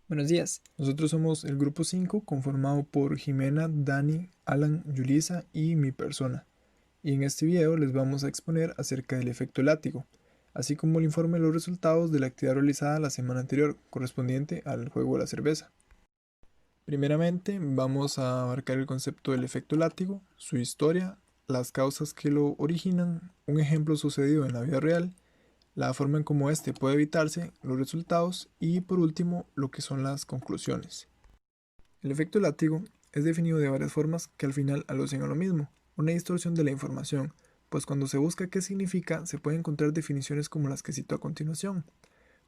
Buenos días, nosotros somos el grupo 5 conformado por Jimena, Dani, Alan, Yulisa y mi persona. Y en este video les vamos a exponer acerca del efecto látigo, así como el informe de los resultados de la actividad realizada la semana anterior, correspondiente al juego de la cerveza. Primeramente vamos a abarcar el concepto del efecto látigo, su historia, las causas que lo originan, un ejemplo sucedido en la vida real, la forma en cómo éste puede evitarse, los resultados y por último lo que son las conclusiones. El efecto látigo es definido de varias formas que al final alucen a lo mismo, una distorsión de la información, pues cuando se busca qué significa se pueden encontrar definiciones como las que cito a continuación.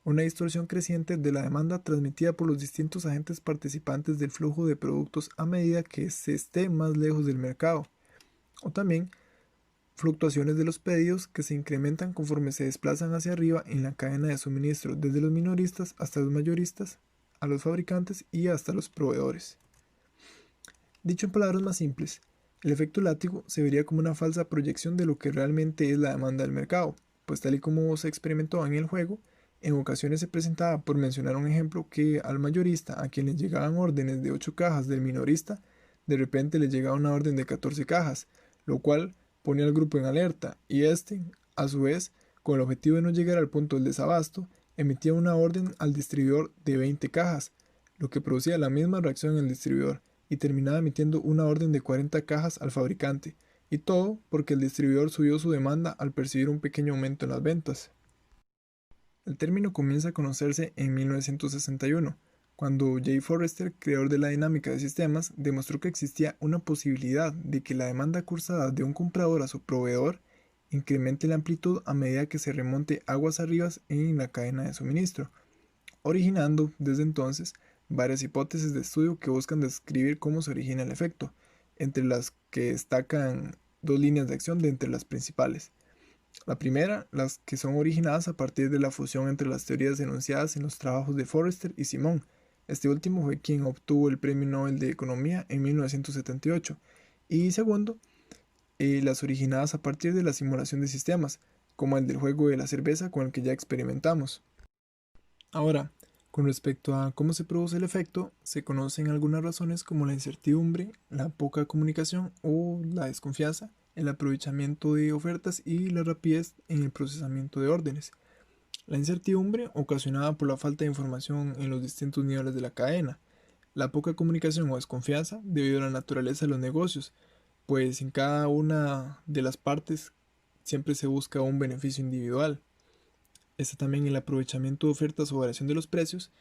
Una distorsión creciente de la demanda transmitida por los distintos agentes participantes del flujo de productos a medida que se esté más lejos del mercado. O también fluctuaciones de los pedidos que se incrementan conforme se desplazan hacia arriba en la cadena de suministro, desde los minoristas hasta los mayoristas, a los fabricantes y hasta los proveedores. Dicho en palabras más simples, el efecto látigo se vería como una falsa proyección de lo que realmente es la demanda del mercado, pues tal y como se experimentó en el juego, en ocasiones se presentaba, por mencionar un ejemplo, que al mayorista a quien le llegaban órdenes de 8 cajas del minorista, de repente le llegaba una orden de 14 cajas, lo cual ponía al grupo en alerta, y este, a su vez, con el objetivo de no llegar al punto del desabasto, emitía una orden al distribuidor de 20 cajas, lo que producía la misma reacción en el distribuidor y terminaba emitiendo una orden de 40 cajas al fabricante, y todo porque el distribuidor subió su demanda al percibir un pequeño aumento en las ventas. El término comienza a conocerse en 1961, cuando Jay Forrester, creador de la dinámica de sistemas, demostró que existía una posibilidad de que la demanda cursada de un comprador a su proveedor incremente la amplitud a medida que se remonte aguas arriba en la cadena de suministro, originando desde entonces varias hipótesis de estudio que buscan describir cómo se origina el efecto, entre las que destacan dos líneas de acción de entre las principales. La primera, las que son originadas a partir de la fusión entre las teorías enunciadas en los trabajos de Forrester y Simon. Este último fue quien obtuvo el Premio Nobel de Economía en 1978. Y segundo, las originadas a partir de la simulación de sistemas, como el del juego de la cerveza con el que ya experimentamos. Ahora, con respecto a cómo se produce el efecto, se conocen algunas razones como la incertidumbre, la poca comunicación o la desconfianza, el aprovechamiento de ofertas y la rapidez en el procesamiento de órdenes. La incertidumbre ocasionada por la falta de información en los distintos niveles de la cadena. La poca comunicación o desconfianza debido a la naturaleza de los negocios, pues en cada una de las partes siempre se busca un beneficio individual. Está también el aprovechamiento de ofertas o variación de los precios,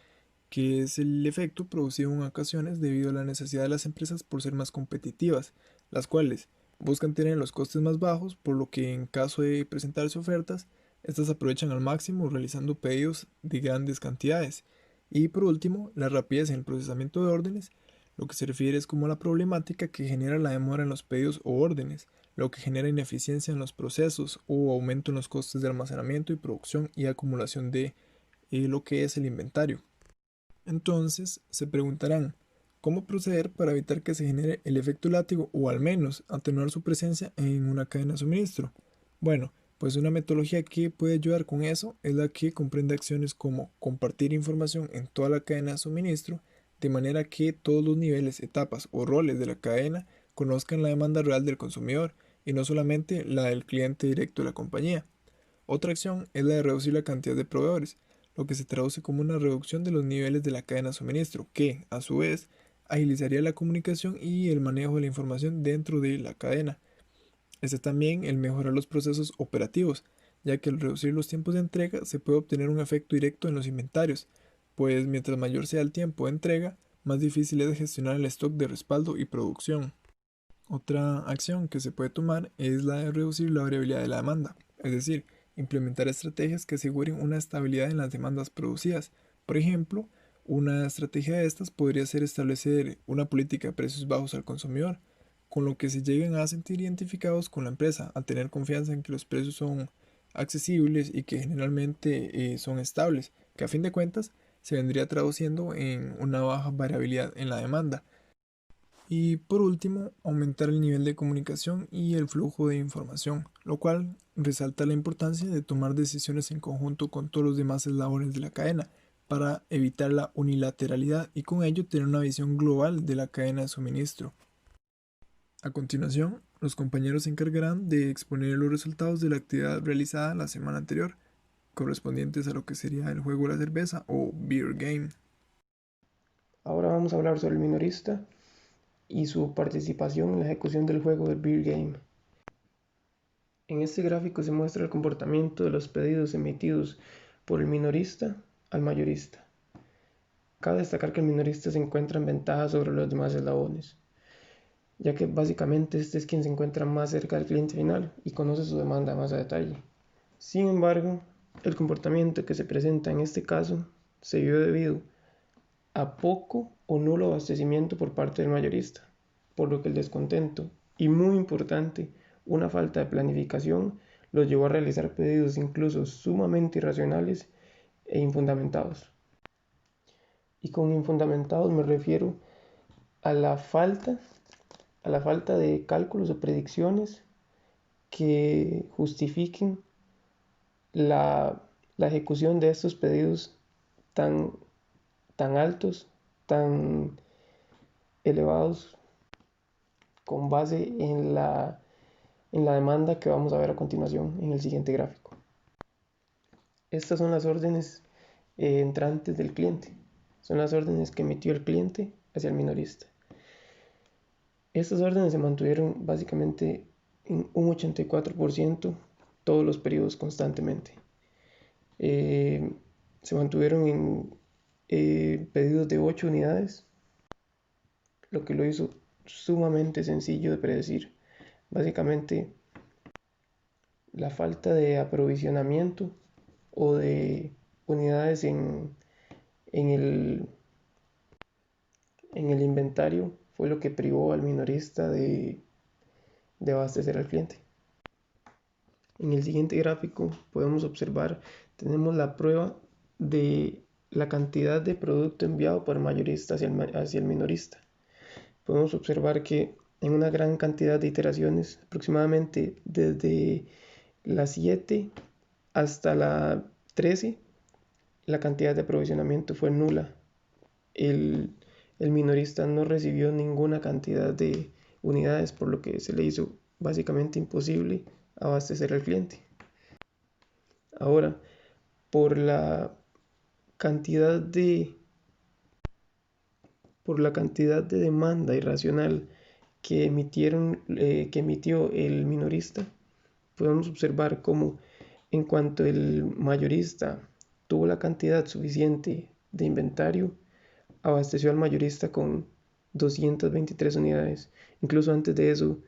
que es el efecto producido en ocasiones debido a la necesidad de las empresas por ser más competitivas, las cuales buscan tener los costes más bajos, por lo que en caso de presentarse ofertas, estas aprovechan al máximo realizando pedidos de grandes cantidades. Y por último, la rapidez en el procesamiento de órdenes, lo que se refiere es como la problemática que genera la demora en los pedidos o órdenes, lo que genera ineficiencia en los procesos o aumento en los costes de almacenamiento y producción y acumulación de lo que es el inventario. Entonces, se preguntarán, ¿cómo proceder para evitar que se genere el efecto látigo o al menos atenuar su presencia en una cadena de suministro? Bueno, pues una metodología que puede ayudar con eso es la que comprende acciones como compartir información en toda la cadena de suministro, de manera que todos los niveles, etapas o roles de la cadena conozcan la demanda real del consumidor y no solamente la del cliente directo de la compañía. Otra acción es la de reducir la cantidad de proveedores, lo que se traduce como una reducción de los niveles de la cadena de suministro, que, a su vez, agilizaría la comunicación y el manejo de la información dentro de la cadena. Este también el mejorar los procesos operativos, ya que al reducir los tiempos de entrega se puede obtener un efecto directo en los inventarios, pues mientras mayor sea el tiempo de entrega, más difícil es gestionar el stock de respaldo y producción. Otra acción que se puede tomar es la de reducir la variabilidad de la demanda, es decir, implementar estrategias que aseguren una estabilidad en las demandas producidas. Por ejemplo, una estrategia de estas podría ser establecer una política de precios bajos al consumidor, con lo que se lleguen a sentir identificados con la empresa, al tener confianza en que los precios son accesibles y que generalmente son estables, que a fin de cuentas se vendría traduciendo en una baja variabilidad en la demanda. Y por último, aumentar el nivel de comunicación y el flujo de información, lo cual resalta la importancia de tomar decisiones en conjunto con todos los demás eslabones de la cadena, para evitar la unilateralidad y con ello tener una visión global de la cadena de suministro. A continuación, los compañeros se encargarán de exponer los resultados de la actividad realizada la semana anterior, correspondientes a lo que sería el juego de la cerveza o beer game. Ahora vamos a hablar sobre el minorista y su participación en la ejecución del juego del beer game. En este gráfico se muestra el comportamiento de los pedidos emitidos por el minorista al mayorista. Cabe destacar que el minorista se encuentra en ventaja sobre los demás eslabones, ya que básicamente este es quien se encuentra más cerca del cliente final y conoce su demanda más a detalle. Sin embargo, el comportamiento que se presenta en este caso se vio debido a poco o nulo abastecimiento por parte del mayorista, por lo que el descontento y, muy importante, una falta de planificación los llevó a realizar pedidos incluso sumamente irracionales e infundamentados. Y con infundamentados me refiero a la falta de cálculos o predicciones que justifiquen la ejecución de estos pedidos tan, tan altos, tan elevados, con base en la demanda que vamos a ver a continuación en el siguiente gráfico. Estas son las órdenes entrantes del cliente. Son las órdenes que emitió el cliente hacia el minorista. Estas órdenes se mantuvieron básicamente en un 84% todos los periodos constantemente. Se mantuvieron en pedidos de 8 unidades, lo que lo hizo sumamente sencillo de predecir. Básicamente, la falta de aprovisionamiento o de unidades en el inventario fue lo que privó al minorista de abastecer al cliente. En el siguiente gráfico podemos observar, tenemos la prueba de la cantidad de producto enviado por el mayorista hacia el minorista. Podemos observar que en una gran cantidad de iteraciones, aproximadamente desde la 7 hasta la 13, la cantidad de aprovisionamiento fue nula. El minorista no recibió ninguna cantidad de unidades, por lo que se le hizo básicamente imposible abastecer al cliente. Ahora, por la cantidad de demanda irracional que emitió el minorista, podemos observar cómo en cuanto el mayorista tuvo la cantidad suficiente de inventario, abasteció al mayorista con 223 unidades, incluso antes de eso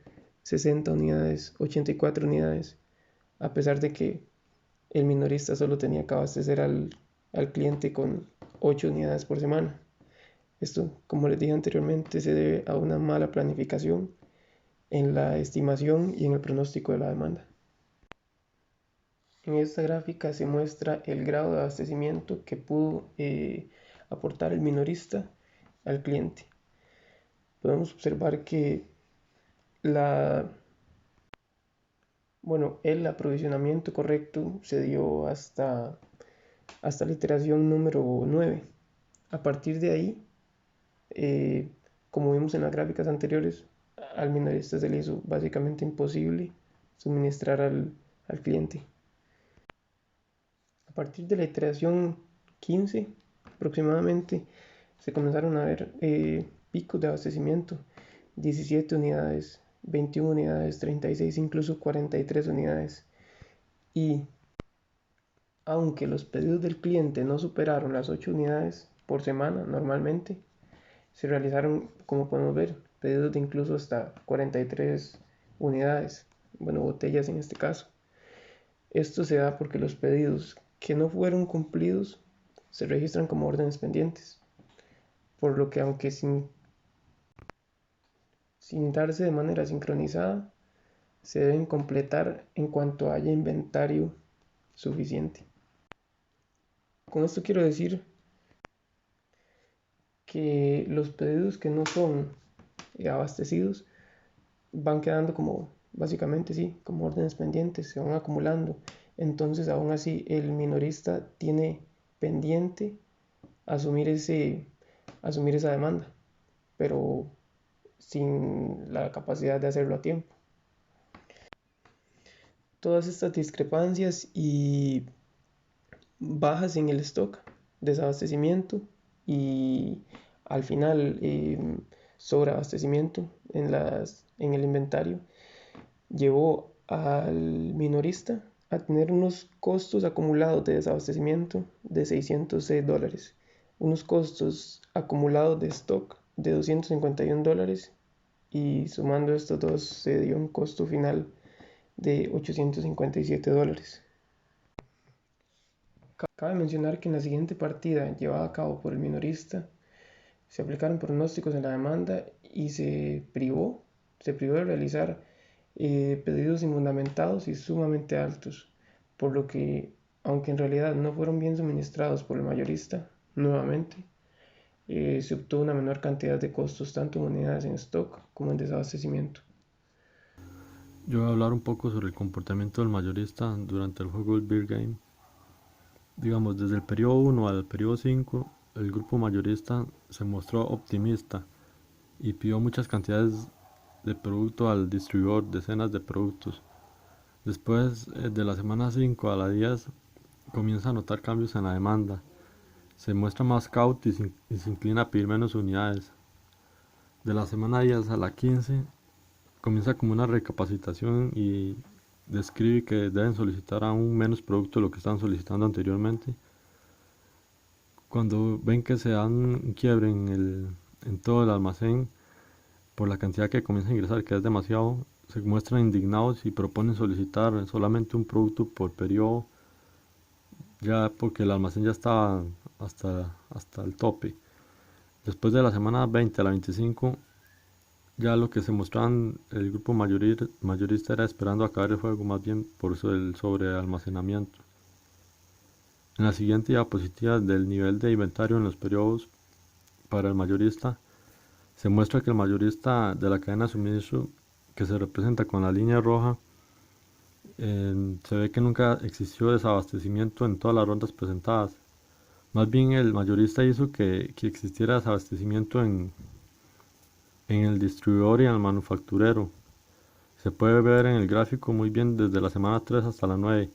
60 unidades, 84 unidades, a pesar de que el minorista solo tenía que abastecer al cliente con 8 unidades por semana. Esto, como les dije anteriormente, se debe a una mala planificación en la estimación y en el pronóstico de la demanda. En esta gráfica se muestra el grado de abastecimiento que pudo aportar el minorista al cliente. Podemos observar que el aprovisionamiento correcto se dio hasta la iteración número 9. A partir de ahí, como vimos en las gráficas anteriores, al minorista se le hizo básicamente imposible suministrar al cliente. A partir de la iteración 15 aproximadamente se comenzaron a ver picos de abastecimiento, 17 unidades, 21 unidades, 36, incluso 43 unidades. Y aunque los pedidos del cliente no superaron las 8 unidades por semana normalmente, se realizaron, como podemos ver, pedidos de incluso hasta 43 unidades, botellas en este caso. Esto se da porque los pedidos que no fueron cumplidos se registran como órdenes pendientes, por lo que aunque sin darse de manera sincronizada, se deben completar en cuanto haya inventario suficiente. Con esto quiero decir que los pedidos que no son abastecidos van quedando básicamente como órdenes pendientes, se van acumulando. Entonces aún así el minorista tiene pendiente asumir esa demanda, pero sin la capacidad de hacerlo a tiempo. Todas estas discrepancias y bajas en el stock, desabastecimiento y al final sobreabastecimiento en el inventario llevó al minorista a tener unos costos acumulados de desabastecimiento de $606, unos costos acumulados de stock de $251 y sumando estos dos se dio un costo final de $857. Cabe mencionar que en la siguiente partida llevada a cabo por el minorista se aplicaron pronósticos en la demanda y se privó de realizar pedidos infundamentados y sumamente altos, por lo que, aunque en realidad no fueron bien suministrados por el mayorista, nuevamente, se obtuvo una menor cantidad de costos tanto en unidades en stock como en desabastecimiento. Yo voy a hablar un poco sobre el comportamiento del mayorista durante el juego del Beer Game. Digamos, desde el periodo 1 al periodo 5, el grupo mayorista se mostró optimista y pidió muchas cantidades de producto al distribuidor, decenas de productos. Después de la semana 5 a la 10 comienza a notar cambios en la demanda. Se muestra más cauto y se inclina a pedir menos unidades. De la semana 10 a la 15 comienza como una recapacitación y describe que deben solicitar aún menos producto de lo que estaban solicitando anteriormente. Cuando ven que se dan un quiebre en todo el almacén por la cantidad que comienza a ingresar, que es demasiado, se muestran indignados y proponen solicitar solamente un producto por periodo, ya porque el almacén ya estaba hasta el tope. Después de la semana 20 a la 25, ya lo que se mostraban el grupo mayorista era esperando acabar el juego, más bien por eso el sobrealmacenamiento. En la siguiente diapositiva del nivel de inventario en los periodos para el mayorista, se muestra que el mayorista de la cadena de suministro, que se representa con la línea roja, se ve que nunca existió desabastecimiento en todas las rondas presentadas. Más bien el mayorista hizo que existiera desabastecimiento en el distribuidor y en el manufacturero. Se puede ver en el gráfico muy bien desde la semana 3 hasta la 9.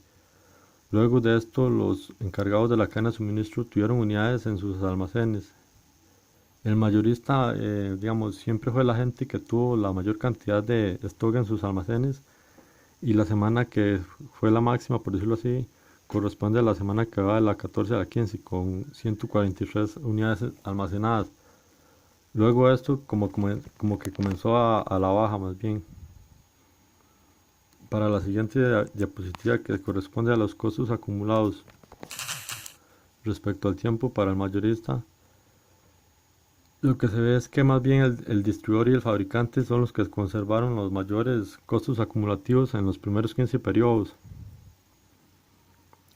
Luego de esto, los encargados de la cadena de suministro tuvieron unidades en sus almacenes. El mayorista, digamos, siempre fue la gente que tuvo la mayor cantidad de stock en sus almacenes, y la semana que fue la máxima, por decirlo así, corresponde a la semana que va de la 14 a la 15 con 143 unidades almacenadas. Luego esto como que comenzó a la baja más bien. Para la siguiente diapositiva, que corresponde a los costos acumulados respecto al tiempo para el mayorista, lo que se ve es que más bien el distribuidor y el fabricante son los que conservaron los mayores costos acumulativos en los primeros 15 periodos.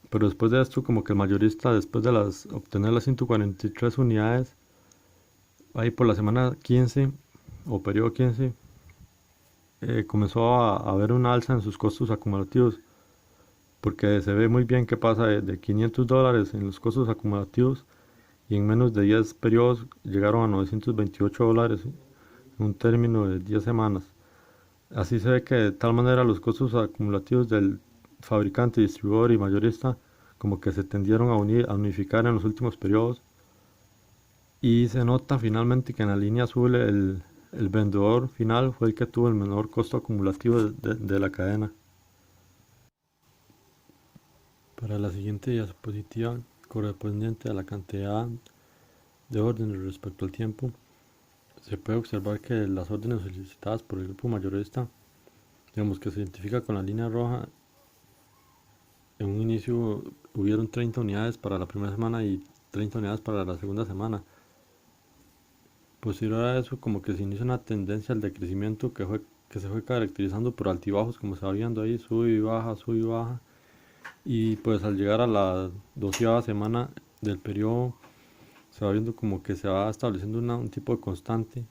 Pero después de esto, como que el mayorista, después de obtener las 143 unidades, ahí por la semana 15 o periodo 15, comenzó a ver una alza en sus costos acumulativos, porque se ve muy bien que pasa de $500 en los costos acumulativos y en menos de 10 periodos llegaron a $928 en un término de 10 semanas. Así se ve que de tal manera los costos acumulativos del fabricante, distribuidor y mayorista como que se tendieron a unificar en los últimos periodos, y se nota finalmente que en la línea azul el vendedor final fue el que tuvo el menor costo acumulativo de la cadena. Para la siguiente diapositiva, correspondiente a la cantidad de órdenes respecto al tiempo, se puede observar que las órdenes solicitadas por el grupo mayorista, digamos que se identifica con la línea roja, en un inicio hubieron 30 unidades para la primera semana y 30 unidades para la segunda semana. Posterior a eso, como que se inicia una tendencia al decrecimiento que se fue caracterizando por altibajos, como se va viendo ahí, sube y baja, sube y baja. Y pues al llegar a la 12ª semana del periodo, se va viendo como que se va estableciendo un tipo de constante.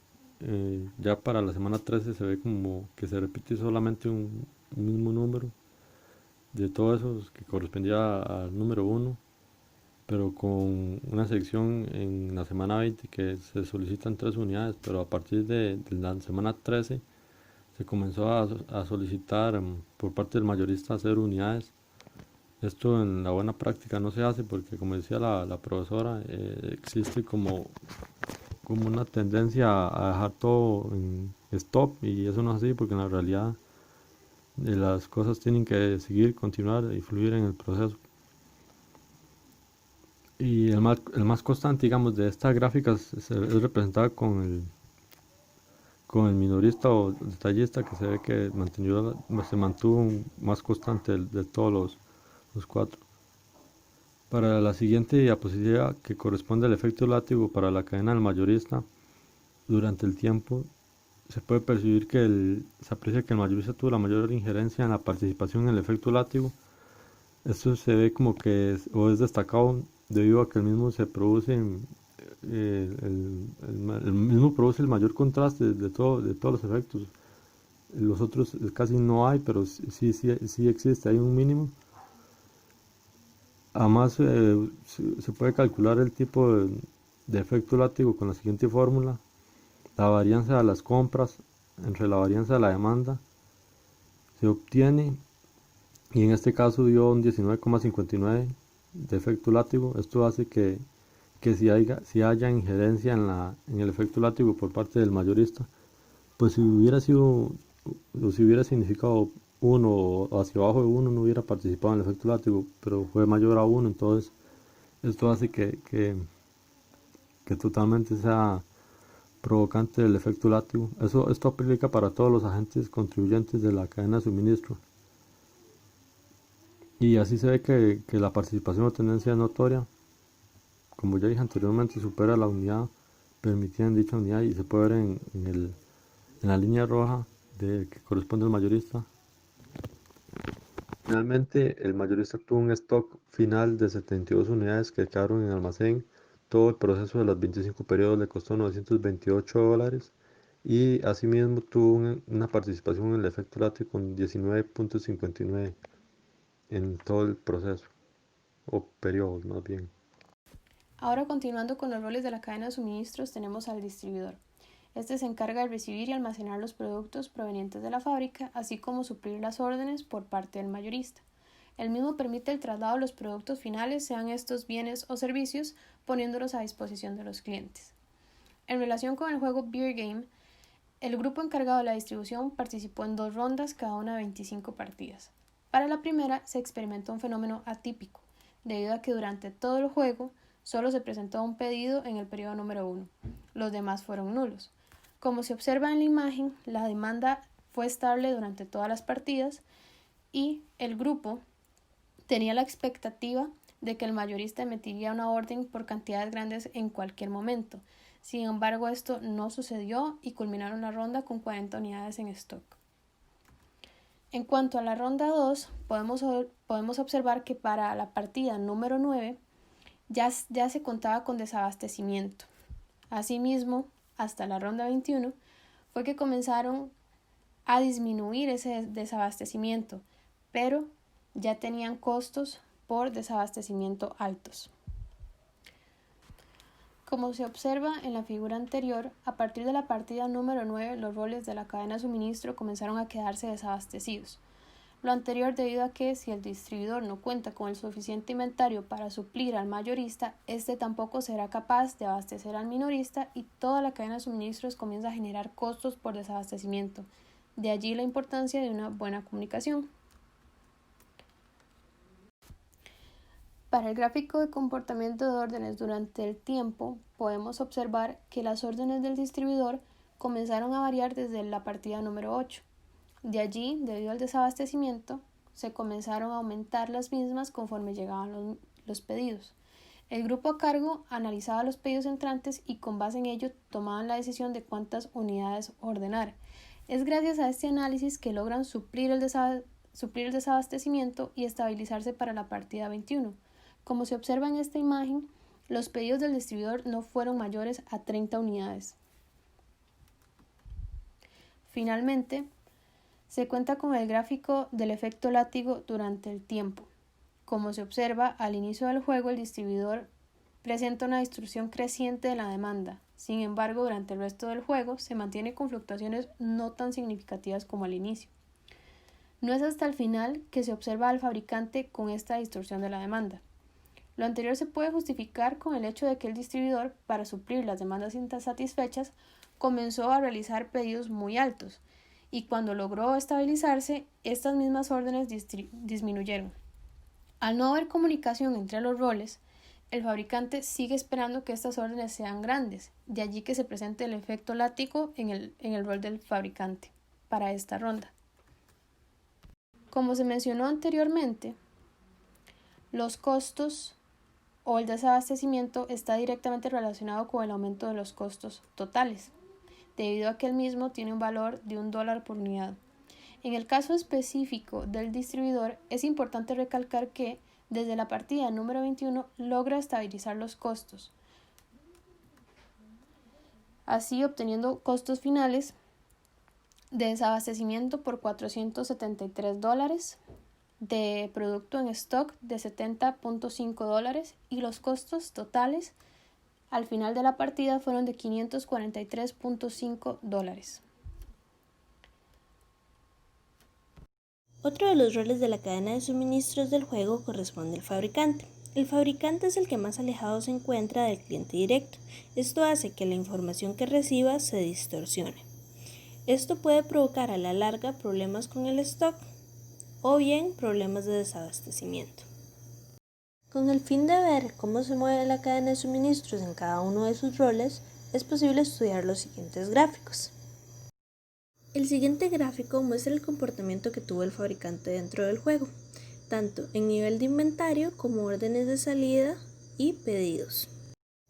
Ya para la semana 13 se ve como que se repite solamente un mismo número de todos esos que correspondía al número 1. pero con una sección en la semana 20 que se solicitan 3 unidades, pero a partir de la semana 13 se comenzó a solicitar por parte del mayorista 0 unidades. Esto en la buena práctica no se hace porque, como decía la profesora, existe como una tendencia a dejar todo en stop, y eso no es así porque en la realidad las cosas tienen que seguir, continuar y fluir en el proceso. Y el más constante, digamos, de esta gráfica es representada con el minorista o detallista, que se ve que se mantuvo más constante de todos los cuatro. Para la siguiente diapositiva, que corresponde al efecto látigo para la cadena del mayorista, durante el tiempo se puede percibir se aprecia que el mayorista tuvo la mayor injerencia en la participación en el efecto látigo. Esto se ve como que es destacado debido a que el mismo se produce, el mismo produce el mayor contraste de todos los efectos. Los otros casi no hay, pero sí existe, hay un mínimo. Además, se puede calcular el tipo de efecto látigo con la siguiente fórmula: la varianza de las compras entre la varianza de la demanda se obtiene, y en este caso dio un 19,59 de efecto látigo. Esto hace que si haya injerencia en el efecto látigo por parte del mayorista, pues si hubiera sido o si hubiera significado 1 o hacia abajo de 1, no hubiera participado en el efecto látigo, pero fue mayor a 1, entonces esto hace que totalmente sea provocante del efecto látigo. Esto aplica para todos los agentes contribuyentes de la cadena de suministro. Y así se ve que la participación o tendencia es notoria. Como ya dije anteriormente, supera la unidad permitida en dicha unidad, y se puede ver en la línea roja que corresponde al mayorista. Finalmente, el mayorista tuvo un stock final de 72 unidades que quedaron en almacén. Todo el proceso de los 25 periodos le costó $928, y asimismo tuvo una participación en el efecto látigo con 19,59 en todo el proceso, o periodos más bien. Ahora, continuando con los roles de la cadena de suministros, tenemos al distribuidor. Este se encarga de recibir y almacenar los productos provenientes de la fábrica, así como suplir las órdenes por parte del mayorista. El mismo permite el traslado de los productos finales, sean estos bienes o servicios, poniéndolos a disposición de los clientes. En relación con el juego Beer Game, el grupo encargado de la distribución participó en 2 rondas, cada una de 25 partidas. Para la primera se experimentó un fenómeno atípico, debido a que durante todo el juego solo se presentó un pedido en el periodo número 1. Los demás fueron nulos. Como se observa en la imagen, la demanda fue estable durante todas las partidas y el grupo tenía la expectativa de que el mayorista emitiría una orden por cantidades grandes en cualquier momento. Sin embargo, esto no sucedió y culminaron la ronda con 40 unidades en stock. En cuanto a la ronda 2, podemos observar que para la partida número 9 ya se contaba con desabastecimiento. Asimismo, hasta la ronda 21 fue que comenzaron a disminuir ese desabastecimiento, pero ya tenían costos por desabastecimiento altos. Como se observa en la figura anterior, a partir de la partida número 9, los roles de la cadena de suministro comenzaron a quedarse desabastecidos. Lo anterior debido a que si el distribuidor no cuenta con el suficiente inventario para suplir al mayorista, este tampoco será capaz de abastecer al minorista, y toda la cadena de suministros comienza a generar costos por desabastecimiento. De allí la importancia de una buena comunicación. Para el gráfico de comportamiento de órdenes durante el tiempo, podemos observar que las órdenes del distribuidor comenzaron a variar desde la partida número 8. De allí, debido al desabastecimiento, se comenzaron a aumentar las mismas conforme llegaban los pedidos. El grupo a cargo analizaba los pedidos entrantes y con base en ello tomaban la decisión de cuántas unidades ordenar. Es gracias a este análisis que logran suplir el desabastecimiento y estabilizarse para la partida 21. Como se observa en esta imagen, los pedidos del distribuidor no fueron mayores a 30 unidades. Finalmente, se cuenta con el gráfico del efecto látigo durante el tiempo. como se observa al inicio del juego, el distribuidor presenta una distorsión creciente de la demanda. Sin embargo, durante el resto del juego se mantiene con fluctuaciones no tan significativas como al inicio. No es hasta el final que se observa al fabricante con esta distorsión de la demanda. Lo anterior se puede justificar con el hecho de que el distribuidor, para suplir las demandas insatisfechas, comenzó a realizar pedidos muy altos, y cuando logró estabilizarse, estas mismas órdenes disminuyeron. Al no haber comunicación entre los roles, el fabricante sigue esperando que estas órdenes sean grandes, de allí que se presente el efecto látigo en el rol del fabricante para esta ronda. Como se mencionó anteriormente, los costos o el desabastecimiento está directamente relacionado con el aumento de los costos totales, debido a que el mismo tiene un valor de $1 por unidad. En el caso específico del distribuidor, es importante recalcar que desde la partida número 21 logra estabilizar los costos, así obteniendo costos finales de desabastecimiento por $473, de producto en stock de $70.5 y los costos totales al final de la partida fueron de $543.5. Otro de los roles de la cadena de suministros del juego corresponde al fabricante. El fabricante es el que más alejado se encuentra del cliente directo. Esto hace que la información que reciba se distorsione. Esto puede provocar a la larga problemas con el stock o bien problemas de desabastecimiento. Con el fin de ver cómo se mueve la cadena de suministros en cada uno de sus roles, es posible estudiar los siguientes gráficos. El siguiente gráfico muestra el comportamiento que tuvo el fabricante dentro del juego, tanto en nivel de inventario como órdenes de salida y pedidos.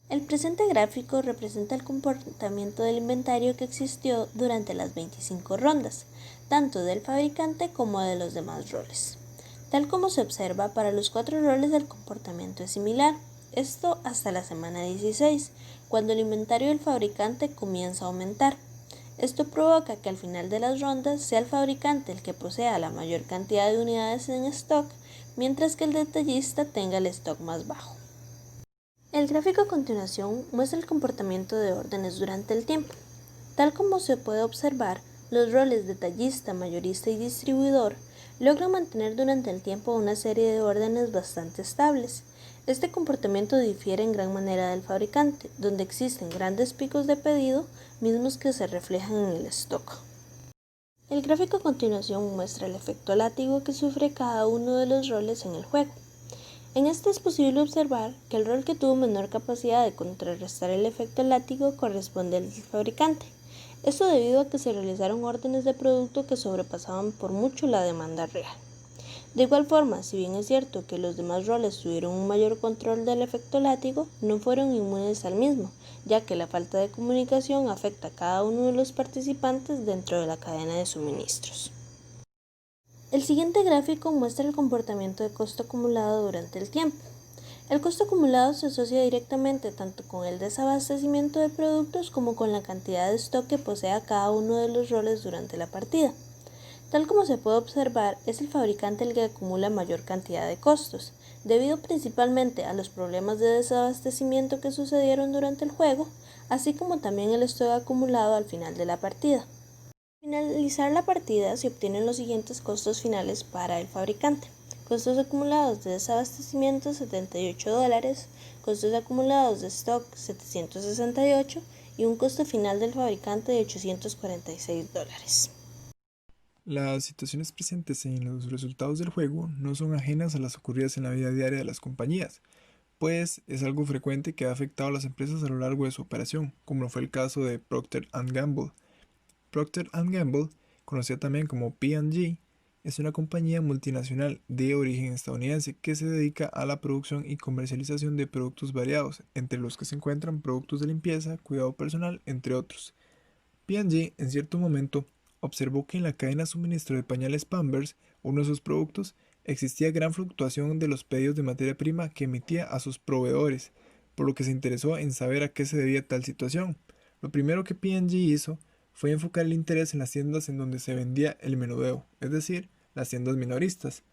El presente gráfico representa el comportamiento del inventario que existió durante las 25 rondas, tanto del fabricante como de los demás roles. Tal como se observa, para los 4 roles el comportamiento es similar, esto hasta la semana 16, cuando el inventario del fabricante comienza a aumentar. Esto provoca que al final de las rondas sea el fabricante el que posea la mayor cantidad de unidades en stock, mientras que el detallista tenga el stock más bajo. El gráfico a continuación muestra el comportamiento de órdenes durante el tiempo. Tal como se puede observar, los roles detallista, mayorista y distribuidor logran mantener durante el tiempo una serie de órdenes bastante estables. Este comportamiento difiere en gran manera del fabricante, donde existen grandes picos de pedido, mismos que se reflejan en el stock. El gráfico a continuación muestra el efecto látigo que sufre cada uno de los roles en el juego. En este es posible observar que el rol que tuvo menor capacidad de contrarrestar el efecto látigo corresponde al fabricante. Esto debido a que se realizaron órdenes de producto que sobrepasaban por mucho la demanda real. De igual forma, si bien es cierto que los demás roles tuvieron un mayor control del efecto látigo, no fueron inmunes al mismo, ya que la falta de comunicación afecta a cada uno de los participantes dentro de la cadena de suministros. El siguiente gráfico muestra el comportamiento de costo acumulado durante el tiempo. El costo acumulado se asocia directamente tanto con el desabastecimiento de productos como con la cantidad de stock que posea cada uno de los roles durante la partida. Tal como se puede observar, es el fabricante el que acumula mayor cantidad de costos, debido principalmente a los problemas de desabastecimiento que sucedieron durante el juego, así como también el stock acumulado al final de la partida. Al finalizar la partida se obtienen los siguientes costos finales para el fabricante. Costos acumulados de desabastecimiento $78, costos acumulados de stock $768 y un costo final del fabricante de $846. Las situaciones presentes en los resultados del juego no son ajenas a las ocurridas en la vida diaria de las compañías, pues es algo frecuente que ha afectado a las empresas a lo largo de su operación, como fue el caso de Procter & Gamble. Procter & Gamble, conocida también como P&G, es una compañía multinacional de origen estadounidense que se dedica a la producción y comercialización de productos variados, entre los que se encuentran productos de limpieza, cuidado personal, entre otros. P&G en cierto momento observó que en la cadena de suministro de pañales Pampers, uno de sus productos, existía gran fluctuación de los pedidos de materia prima que emitía a sus proveedores, por lo que se interesó en saber a qué se debía tal situación. Lo primero que P&G hizo fue enfocar el interés en las tiendas en donde se vendía el menudeo, es decir, las tiendas minoristas.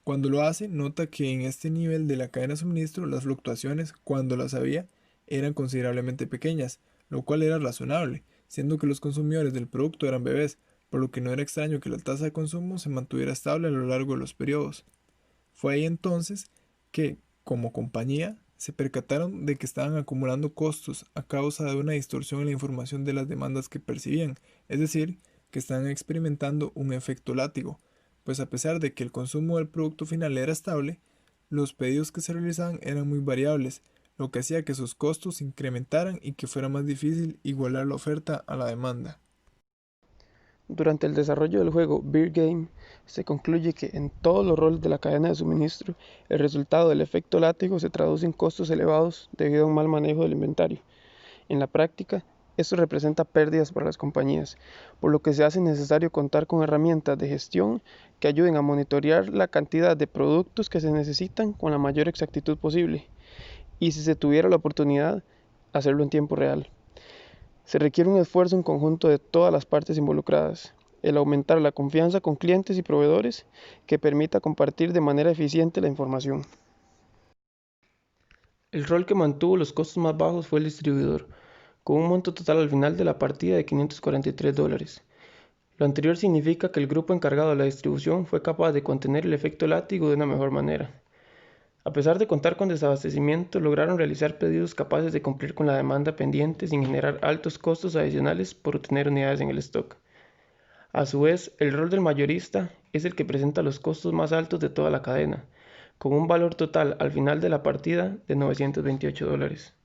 Cuando lo hace, nota que en este nivel de la cadena de suministro las fluctuaciones, cuando las había, eran considerablemente pequeñas, lo cual era razonable, siendo que los consumidores del producto eran bebés, por lo que no era extraño que la tasa de consumo se mantuviera estable a lo largo de los periodos. Fue ahí entonces que, como compañía, se percataron de que estaban acumulando costos a causa de una distorsión en la información de las demandas que percibían, es decir, que estaban experimentando un efecto látigo, pues a pesar de que el consumo del producto final era estable, los pedidos que se realizaban eran muy variables, lo que hacía que sus costos se incrementaran y que fuera más difícil igualar la oferta a la demanda. Durante el desarrollo del juego Beer Game, se concluye que en todos los roles de la cadena de suministro, el resultado del efecto látigo se traduce en costos elevados debido a un mal manejo del inventario. En la práctica, esto representa pérdidas para las compañías, por lo que se hace necesario contar con herramientas de gestión que ayuden a monitorear la cantidad de productos que se necesitan con la mayor exactitud posible, y si se tuviera la oportunidad, hacerlo en tiempo real. Se requiere un esfuerzo en conjunto de todas las partes involucradas, el aumentar la confianza con clientes y proveedores que permita compartir de manera eficiente la información. El rol que mantuvo los costos más bajos fue el distribuidor, con un monto total al final de la partida de $543. Lo anterior significa que el grupo encargado de la distribución fue capaz de contener el efecto látigo de una mejor manera. A pesar de contar con desabastecimiento, lograron realizar pedidos capaces de cumplir con la demanda pendiente sin generar altos costos adicionales por obtener unidades en el stock. A su vez, el rol del mayorista es el que presenta los costos más altos de toda la cadena, con un valor total al final de la partida de $928.